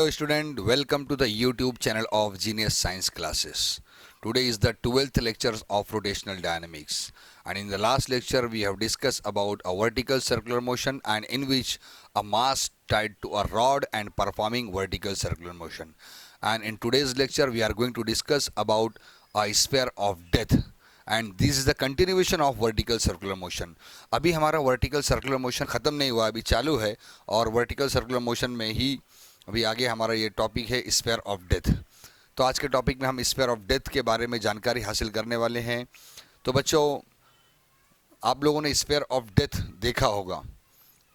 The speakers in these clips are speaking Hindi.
Hello student, welcome to the YouTube channel of Genius Science Classes. Today is the 12th lecture of rotational dynamics, and in the last lecture we have discussed about a vertical circular motion and in which a mass tied to a rod and performing vertical circular motion. And in today's lecture we are going to discuss about a sphere of death. And this is the continuation of vertical circular motion. अभी हमारा वर्टिकल सर्कुलर मोशन ख़त्म नहीं हुआ, अभी चालू है और वर्टिकल सर्कुलर मोशन में ही अभी आगे हमारा ये टॉपिक है स्फीयर ऑफ डेथ. तो आज के टॉपिक में हम स्फीयर ऑफ डेथ के बारे में जानकारी हासिल करने वाले हैं. तो बच्चों, आप लोगों ने स्फीयर ऑफ डेथ देखा होगा.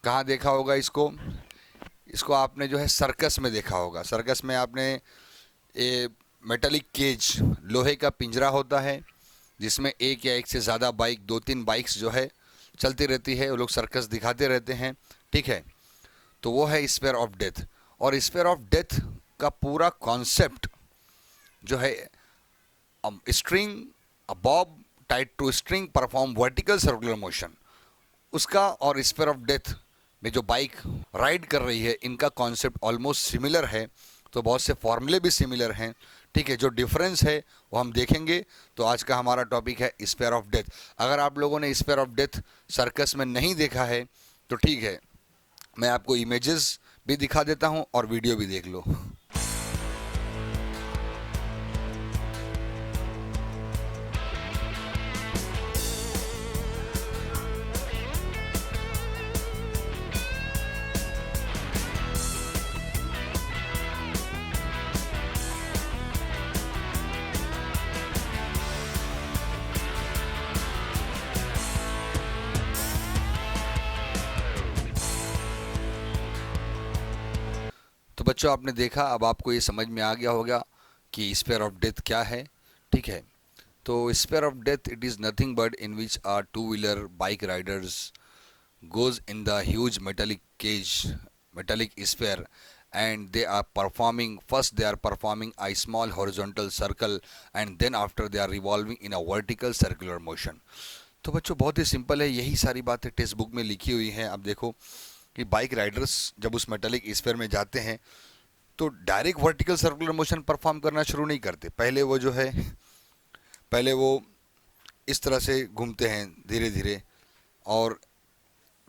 कहाँ देखा होगा इसको आपने जो है सर्कस में देखा होगा. सर्कस में आपने ये मेटालिक केज, लोहे का पिंजरा होता है जिसमें एक या एक से ज़्यादा बाइक, 2-3 बाइक्स जो है चलती रहती है. वो लोग सर्कस दिखाते रहते हैं, ठीक है. तो वो है स्फीयर ऑफ डेथ. और स्फीयर ऑफ डेथ का पूरा कॉन्सेप्ट जो है string, a bob tied to string perform vertical circular motion, उसका और स्फीयर ऑफ डेथ में जो बाइक राइड कर रही है, इनका कॉन्सेप्ट ऑलमोस्ट सिमिलर है. तो बहुत से फॉर्मूले भी सिमिलर हैं, ठीक है. जो डिफरेंस है वो हम देखेंगे. तो आज का हमारा टॉपिक है स्फीयर ऑफ डेथ. अगर आप लोगों ने स्फीयर ऑफ डेथ सर्कस में नहीं देखा है तो ठीक है, मैं आपको इमेजेस भी दिखा देता हूं और वीडियो भी देख लो. तो बच्चों, आपने देखा, अब आपको ये समझ में आ गया होगा कि स्फीयर ऑफ डेथ क्या है, ठीक है. तो sphere of death, it is nothing but in which are two wheeler bike riders goes in the huge metallic cage, metallic sphere, and they are performing a small horizontal circle, and then after they are revolving in a vertical circular motion. तो बच्चों, बहुत ही सिंपल है. यही सारी बातें टेक्स्ट बुक में लिखी हुई हैं. अब देखो कि बाइक राइडर्स जब उस मेटालिक स्फीयर में जाते हैं तो direct vertical circular motion perform करना शुरू नहीं करते. पहले वो इस तरह से घूमते हैं धीरे धीरे, और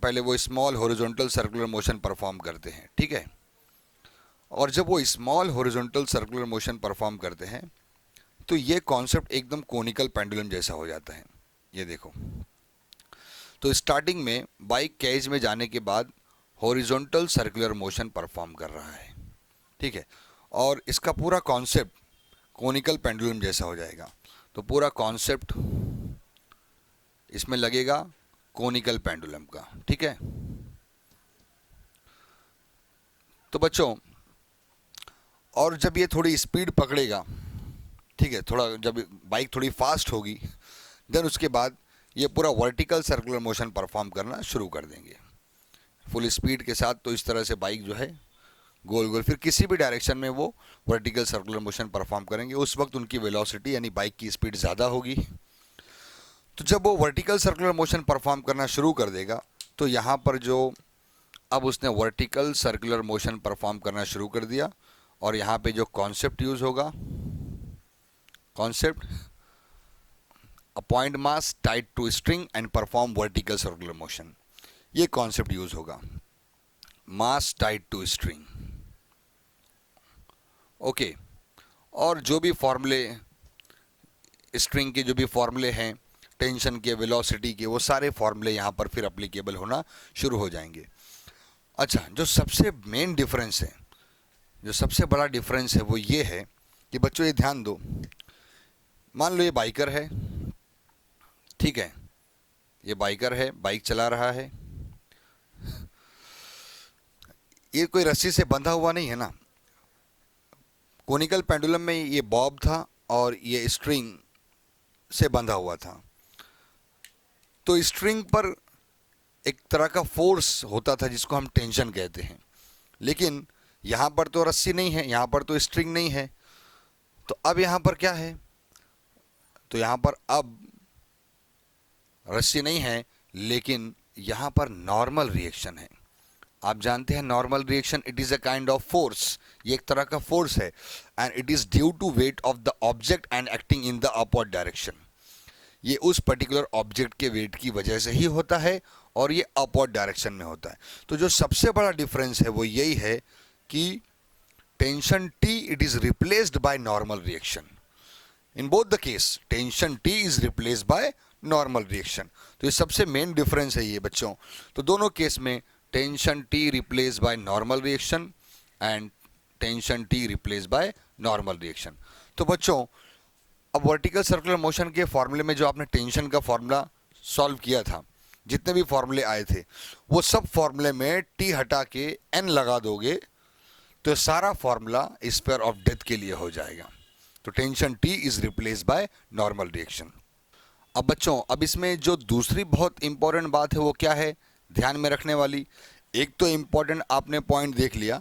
पहले वो small horizontal circular motion perform करते हैं, ठीक है. और जब वो small horizontal circular motion perform करते हैं तो ये कॉन्सेप्ट एकदम कोनिकल पेंडुलम जैसा हो जाता है. ये देखो, तो स्टार्टिंग में बाइक केज में जाने के बाद हॉरिजॉन्टल सर्कुलर मोशन परफॉर्म कर रहा है, ठीक है. और इसका पूरा कॉन्सेप्ट कोनिकल पेंडुलम जैसा हो जाएगा. तो पूरा कॉन्सेप्ट इसमें लगेगा कोनिकल पेंडुलम का, ठीक है. तो बच्चों, और जब ये थोड़ी स्पीड पकड़ेगा, ठीक है, थोड़ा जब बाइक थोड़ी फास्ट होगी, देन उसके बाद ये पूरा वर्टिकल सर्कुलर मोशन परफॉर्म करना शुरू कर देंगे फुल स्पीड के साथ. तो इस तरह से बाइक जो है गोल गोल फिर किसी भी डायरेक्शन में वो वर्टिकल सर्कुलर मोशन परफॉर्म करेंगे. उस वक्त उनकी वेलोसिटी यानी बाइक की स्पीड ज़्यादा होगी. तो जब वो वर्टिकल सर्कुलर मोशन परफॉर्म करना शुरू कर देगा तो यहाँ पर जो अब उसने वर्टिकल सर्कुलर मोशन परफॉर्म करना शुरू कर दिया, और यहाँ पे जो कॉन्सेप्ट यूज़ होगा, concept a point mass tied to string and perform vertical circular motion, ये कॉन्सेप्ट यूज़ होगा, mass tied to string, okay. और जो भी फॉर्मूले, स्ट्रिंग के जो भी फॉर्मूले हैं, टेंशन के, वेलोसिटी के, वो सारे फॉर्मूले यहाँ पर फिर अप्लीकेबल होना शुरू हो जाएंगे. अच्छा, जो सबसे मेन डिफरेंस है, जो सबसे बड़ा डिफरेंस है वो ये है कि बच्चों ये ध्यान दो, मान लो ये बाइकर है, ठीक है, ये बाइकर है, बाइक चला रहा है. ये कोई रस्सी से बंधा हुआ नहीं है ना. कोनिकल पेंडुलम में ये बॉब था और ये स्ट्रिंग से बंधा हुआ था. तो स्ट्रिंग पर एक तरह का फोर्स होता था जिसको हम टेंशन कहते हैं. लेकिन यहाँ पर तो रस्सी नहीं है, यहाँ पर तो स्ट्रिंग नहीं है. तो अब यहाँ पर क्या है? तो यहाँ पर अब रस्सी नहीं है, लेकिन यहाँ पर नॉर्मल रिएक्शन है. आप जानते हैं normal reaction, it is a kind of force. ये एक तरह का फोर्स है, and it is due to weight of the object and acting in the upward direction. ये उस पर्टिकुलर ऑब्जेक्ट के वेट की वजह से ही होता है और ये अपवर्ड डायरेक्शन में होता है। तो जो सबसे बड़ा डिफरेंस है वो यही है कि tension T it is replaced by normal reaction. In both the case tension T is replaced by normal reaction. तो ये सबसे मेन डिफरेंस है ये बच्चों। तो दोनों केस में tension T replaced by normal reaction and tension T replaced by normal reaction. तो बच्चों अब वर्टिकल सर्कुलर मोशन के फॉर्मूले में जो आपने टेंशन का फॉर्मूला सॉल्व किया था, जितने भी फॉर्मूले आए थे वो सब फॉर्मूले में T हटा के N लगा दोगे तो सारा फॉर्मूला स्फीयर ऑफ डेथ के लिए हो जाएगा। तो tension T is replace by normal reaction. अब बच्चों अब इसमें जो दूसरी बहुत इंपॉर्टेंट बात है वो क्या है ध्यान में रखने वाली। एक तो इंपॉर्टेंट आपने पॉइंट देख लिया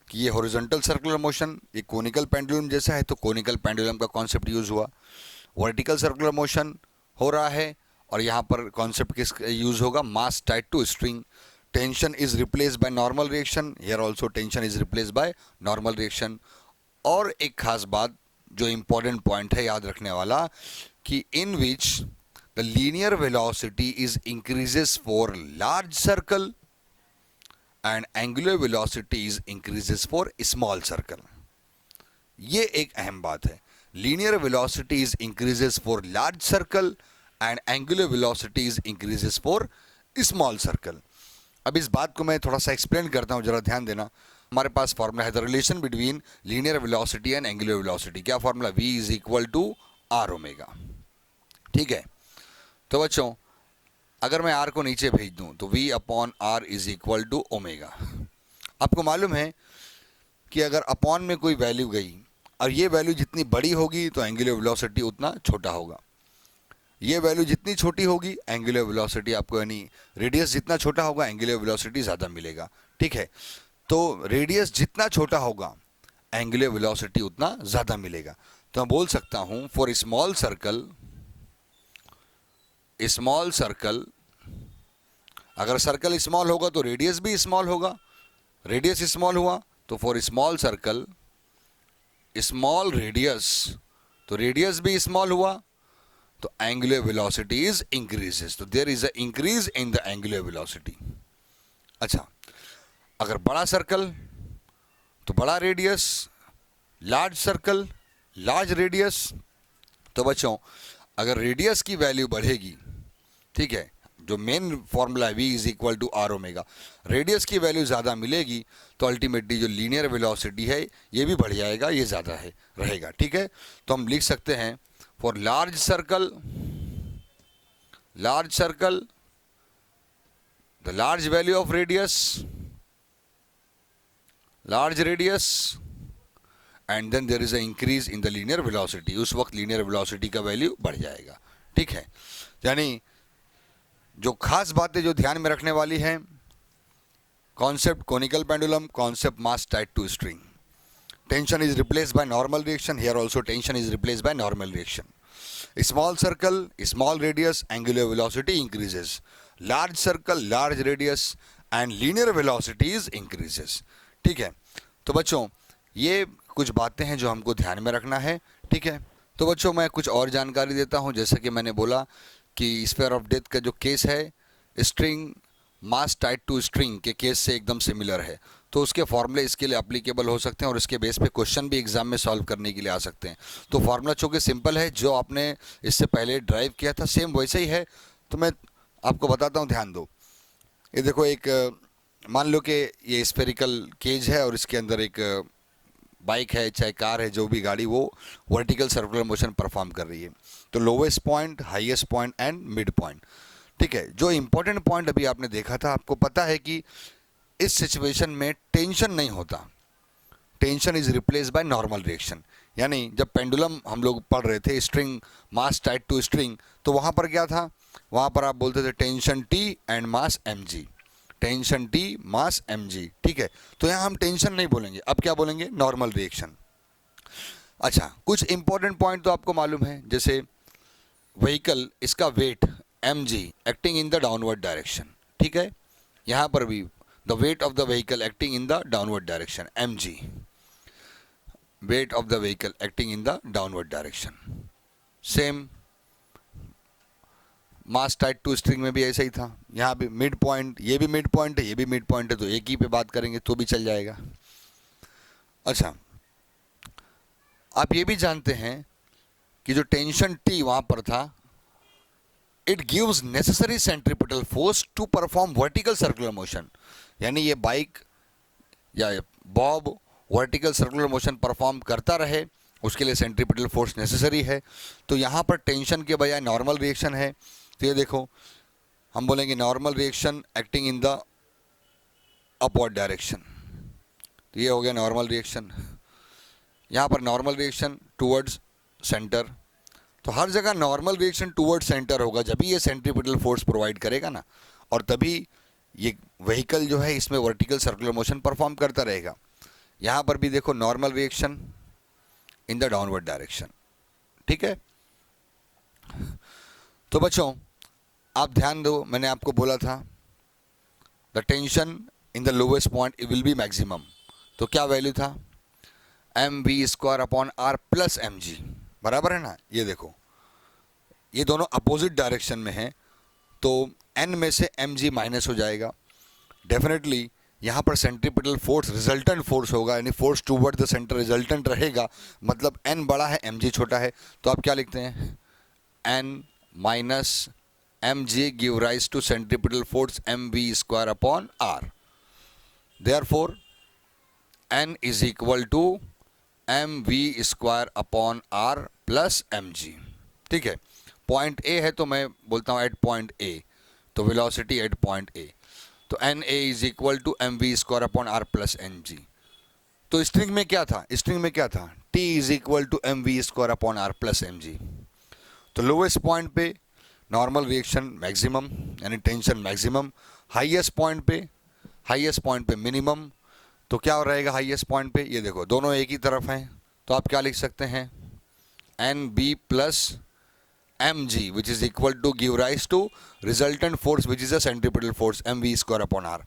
कि ये हॉरिजॉन्टल सर्कुलर मोशन ये कोनिकल पेंडुलम जैसा है, तो कोनिकल पेंडुलम का कॉन्सेप्ट यूज हुआ। वर्टिकल सर्कुलर मोशन हो रहा है और यहाँ पर कॉन्सेप्ट किस यूज होगा, mass tied to string. Tension is replaced by normal reaction, here also tension is replaced by normal reaction. और एक खास बात जो इंपॉर्टेंट पॉइंट है याद रखने वाला कि in which the linear velocity is increases for large circle and angular velocity is increases for small circle. ये एक अहम बात है, linear velocity is increases for large circle and angular velocity is increases for small circle. अब इस बात को मैं थोड़ा सा एक्सप्लेन करता हूँ, जरा ध्यान देना। हमारे पास फॉर्मूला है the relation between linear velocity and angular velocity. क्या formula, v is equal to are omega. ठीक है, तो बच्चों अगर मैं r को नीचे भेज दूं तो v upon r is equal to omega. आपको मालूम है कि अगर अपॉन में कोई वैल्यू गई और ये वैल्यू जितनी बड़ी होगी तो एंगुलर वेलोसिटी उतना छोटा होगा, ये वैल्यू जितनी छोटी होगी एंगुलर वेलोसिटी आपको यानी रेडियस जितना छोटा होगा एंगुलर वेलोसिटी ज़्यादा मिलेगा। ठीक है, तो रेडियस जितना छोटा होगा एंगुलर वेलोसिटी उतना ज़्यादा मिलेगा। तो मैं बोल सकता हूँ फॉर स्मॉल सर्कल अगर सर्कल स्मॉल होगा तो रेडियस भी स्मॉल होगा, रेडियस स्मॉल हुआ तो for small circle small radius तो रेडियस भी स्मॉल हुआ तो एंगुलर वेलोसिटी इज इंक्रीजेस, तो there is a increase in the angular velocity. अच्छा, अगर बड़ा सर्कल तो बड़ा radius, large circle large radius. तो बच्चों अगर रेडियस की वैल्यू बढ़ेगी, ठीक है, जो main formula v is equal to are omega, radius की वैल्यू ज़्यादा मिलेगी तो अल्टीमेटली जो लीनियर वेलोसिटी है ये भी बढ़ जाएगा, ये ज़्यादा है रहेगा। ठीक है, तो हम लिख सकते हैं for large circle the large value of radius, large radius and then there is a increase in the linear velocity. उस वक्त लीनियर वेलोसिटी का वैल्यू बढ़ जाएगा। ठीक है, यानी जो खास बातें जो ध्यान में रखने वाली हैं, concept conical pendulum, concept mass tied to string, tension is replaced by normal reaction, here also tension is replaced by normal reaction. Small circle small radius angular velocity increases, large circle large radius and linear velocity is increases. ठीक है, तो बच्चों ये कुछ बातें हैं जो हमको ध्यान में रखना है। ठीक है, तो बच्चों मैं कुछ और जानकारी देता हूं। जैसे कि मैंने बोला कि स्फीयर ऑफ डेथ का जो केस है string mass tied to string के केस से एकदम सिमिलर है, तो उसके फॉर्मूले इसके लिए एप्लीकेबल हो सकते हैं और इसके बेस पे क्वेश्चन भी एग्जाम में सॉल्व करने के लिए आ सकते हैं। तो फार्मूला चूँकि सिंपल है, जो आपने इससे पहले ड्राइव किया था सेम वैसे ही है, तो मैं आपको बताता हूँ, ध्यान दो। ये देखो, एक मान लो कि ये स्फेरिकल केज है और इसके अंदर एक बाइक है चाहे कार है, जो भी गाड़ी, वो वर्टिकल सर्कुलर मोशन परफॉर्म कर रही है। तो lowest point, highest point and mid point. ठीक है, जो इंपॉर्टेंट पॉइंट अभी आपने देखा था, आपको पता है कि इस सिचुएशन में टेंशन नहीं होता, tension is replace by normal reaction. यानी जब पेंडुलम हम लोग पढ़ रहे थे string mass tied to string, तो वहाँ पर क्या था, वहाँ पर आप बोलते थे tension T and mass mg, tension T mass mg। ठीक है, तो यहाँ हम टेंशन नहीं बोलेंगे, अब क्या बोलेंगे, नॉर्मल रिएक्शन। अच्छा, कुछ इंपॉर्टेंट पॉइंट तो आपको मालूम है, जैसे व्हीकल इसका weight mg acting in the downward direction. ठीक है, यहाँ पर भी the weight of the vehicle acting in the downward direction mg। weight of the vehicle acting in the downward direction. Same mass tied to string में भी ऐसा ही था, यहाँ भी मिड पॉइंट, ये भी मिड पॉइंट है, ये भी मिड पॉइंट है, तो एक ही पे बात करेंगे तो भी चल जाएगा। अच्छा, आप ये भी जानते हैं कि जो टेंशन टी वहाँ पर था, it gives necessary centripetal force to perform vertical circular motion, यानी ये बाइक या bob vertical circular motion perform करता रहे, उसके लिए सेंट्रीपिटल फोर्स नेसेसरी है। तो यहाँ पर टेंशन के बजाय नॉर्मल रिएक्शन है, तो ये देखो हम बोलेंगे normal reaction acting in the upward direction, तो ये हो गया नॉर्मल रिएक्शन। यहाँ पर नॉर्मल रिएक्शन टूवर्ड्स सेंटर, तो हर जगह नॉर्मल रिएक्शन टूवर्ड्स सेंटर होगा जब भी ये सेंट्रीपिटल फोर्स प्रोवाइड करेगा ना, और तभी ये व्हीकल जो है इसमें वर्टिकल सर्कुलर मोशन परफॉर्म करता रहेगा। यहाँ पर भी देखो normal reaction in the downward direction, ठीक है। तो बच्चों आप ध्यान दो, मैंने आपको बोला था the tension in the lowest point will be maximum, तो क्या वैल्यू था mv² upon r plus mg, बराबर है ना। ये देखो ये दोनों अपोजिट डायरेक्शन में हैं, तो n में से mg माइनस हो जाएगा, डेफिनेटली यहाँ पर सेंट्रीपिटल फोर्स रिजल्टेंट फोर्स होगा, यानी force toward the centre resultant रहेगा, मतलब n बड़ा है mg छोटा है, तो आप क्या लिखते हैं n minus mg give rise to centripetal force mv² upon r, therefore n is equal to mv² upon r plus mg, ठीक है। पॉइंट A है तो मैं बोलता हूँ एट पॉइंट A, तो वेलोसिटी एट पॉइंट A, तो na is equal to mv² upon r plus mg। तो स्ट्रिंग में क्या था, स्ट्रिंग में क्या था, t is equal to mv² upon r plus mg। तो लोवेस्ट पॉइंट पे नॉर्मल रिएक्शन मैक्सिमम यानी टेंशन मैक्सिमम, हाईएस्ट पॉइंट पे मिनिमम, तो क्या रहेगा हाईएस्ट पॉइंट पे, ये देखो दोनों एक ही तरफ हैं, तो आप क्या लिख सकते हैं NB plus mg which is equal to give rise to resultant force which is a centripetal force mv² upon r।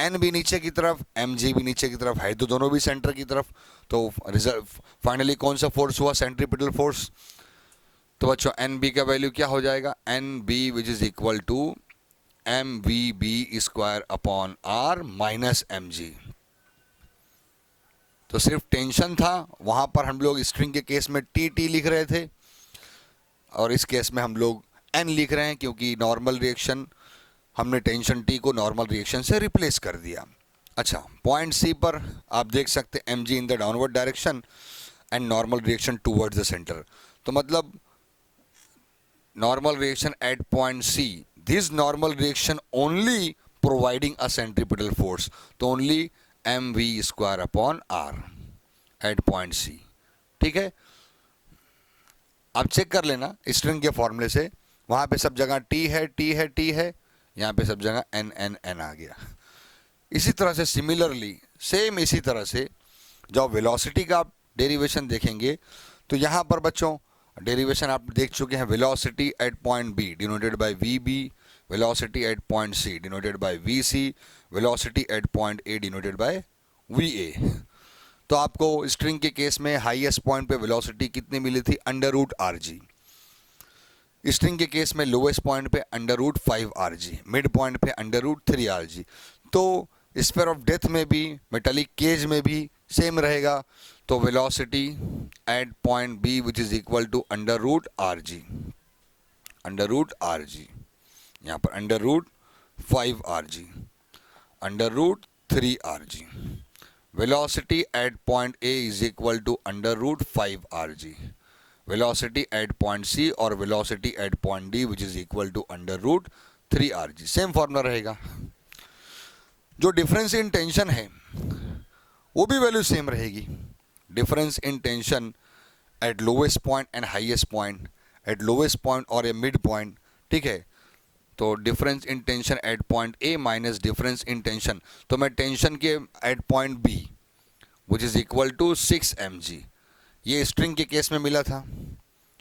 n भी नीचे की तरफ, mg भी नीचे की तरफ है, तो दोनों भी सेंटर की तरफ, तो फाइनली कौन सा फोर्स हुआ, सेंट्रीपिटल फोर्स। तो बच्चों NB का वैल्यू क्या हो जाएगा, NB which is equal to mvb² upon r minus mg। तो सिर्फ टेंशन था, वहाँ पर हम लोग स्ट्रिंग के केस में टी लिख रहे थे, और इस केस में हम लोग n लिख रहे हैं, क्योंकि नॉर्मल रिएक्शन हमने टेंशन टी को नॉर्मल रिएक्शन से रिप्लेस कर दिया। अच्छा, पॉइंट सी पर आप देख सकते हैं mg in the downward direction and normal reaction towards the centre, तो मतलब normal reaction at point C, this normal reaction only providing a centripetal force, तो only mv² upon r at point C, ठीक है। आप चेक कर लेना स्ट्रिंग के फॉर्मूले से, वहाँ पे सब जगह t है, यहाँ पे सब जगह n आ गया। इसी तरह से सिमिलरली सेम इसी तरह से जब वेलोसिटी का आप डेरिवेशन देखेंगे, तो यहाँ पर बच्चों डेरिवेशन आप देख चुके हैं, velocity at point B denoted by VB, velocity at point C denoted by VC, velocity at point A denoted by VA। तो आपको स्ट्रिंग के केस में हाईएस्ट पॉइंट पे वेलोसिटी कितनी मिली थी, √rg। स्ट्रिंग के केस में लोवेस्ट पॉइंट पे √5rg, मिड पॉइंट पे √3rg। तो स्फीयर ऑफ डेथ में भी, मेटालिक केज में भी सेम रहेगा, तो velocity at point B which is equal to √rg, यहाँ पर √5rg, √3rg। velocity at point A is equal to √5rg, velocity at point C और velocity at point D which is equal to √3rg, same formula रहेगा। जो डिफरेंस इन टेंशन है वो भी वैल्यू सेम रहेगी, difference in tension at lowest point and highest point, at lowest point और ए मिड पॉइंट, ठीक है। तो difference in tension at point A minus difference in tension, तो मैं टेंशन के at point B which is equal to 6 mg, ये स्ट्रिंग के केस में मिला था।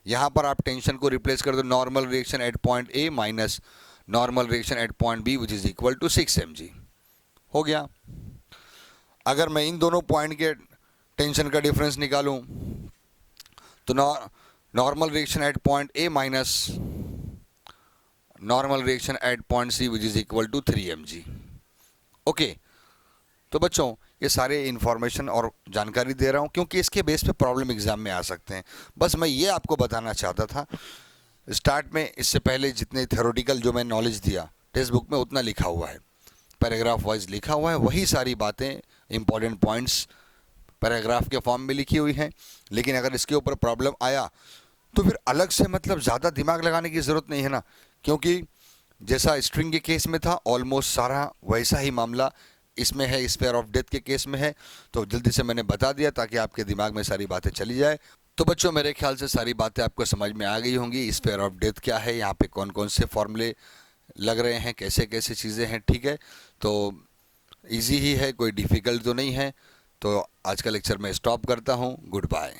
यहाँ पर आप टेंशन को रिप्लेस कर दो, normal reaction at point A minus normal reaction at point B which is equal to 6 mg, हो गया। अगर मैं इन दोनों पॉइंट के टेंशन का डिफरेंस निकालूं तो normal reaction at point A minus normal reaction at point C which is equal to 3 mg। Okay, तो बच्चों ये सारे इन्फॉर्मेशन और जानकारी दे रहा हूँ क्योंकि इसके बेस पे प्रॉब्लम एग्जाम में आ सकते हैं। बस मैं ये आपको बताना चाहता था स्टार्ट में, इससे पहले जितने थ्योरेटिकल जो मैं नॉलेज दिया टेक्स्ट बुक में उतना लिखा हुआ है, पैराग्राफ वाइज लिखा हुआ है, वही सारी बातें इंपॉर्टेंट पॉइंट्स पैराग्राफ के फॉर्म में लिखी हुई हैं। लेकिन अगर इसके ऊपर प्रॉब्लम आया तो फिर अलग से मतलब ज़्यादा दिमाग लगाने की ज़रूरत नहीं है ना, क्योंकि जैसा स्ट्रिंग के केस में था ऑलमोस्ट सारा वैसा ही मामला इसमें है, स्फीयर ऑफ डेथ के केस में है। तो जल्दी से मैंने बता दिया ताकि आपके दिमाग में सारी बातें चली जाए। तो बच्चों मेरे ख्याल से सारी बातें आपको समझ में आ गई होंगी। स्फीयर ऑफ डेथ क्या है, यहाँ पे कौन कौन से फॉर्मूले लग रहे हैं, कैसे कैसे चीज़ें हैं, ठीक है। तो इजी ही है, कोई डिफ़िकल्ट तो नहीं है। तो आज का लेक्चर मैं स्टॉप करता हूँ। Good bye.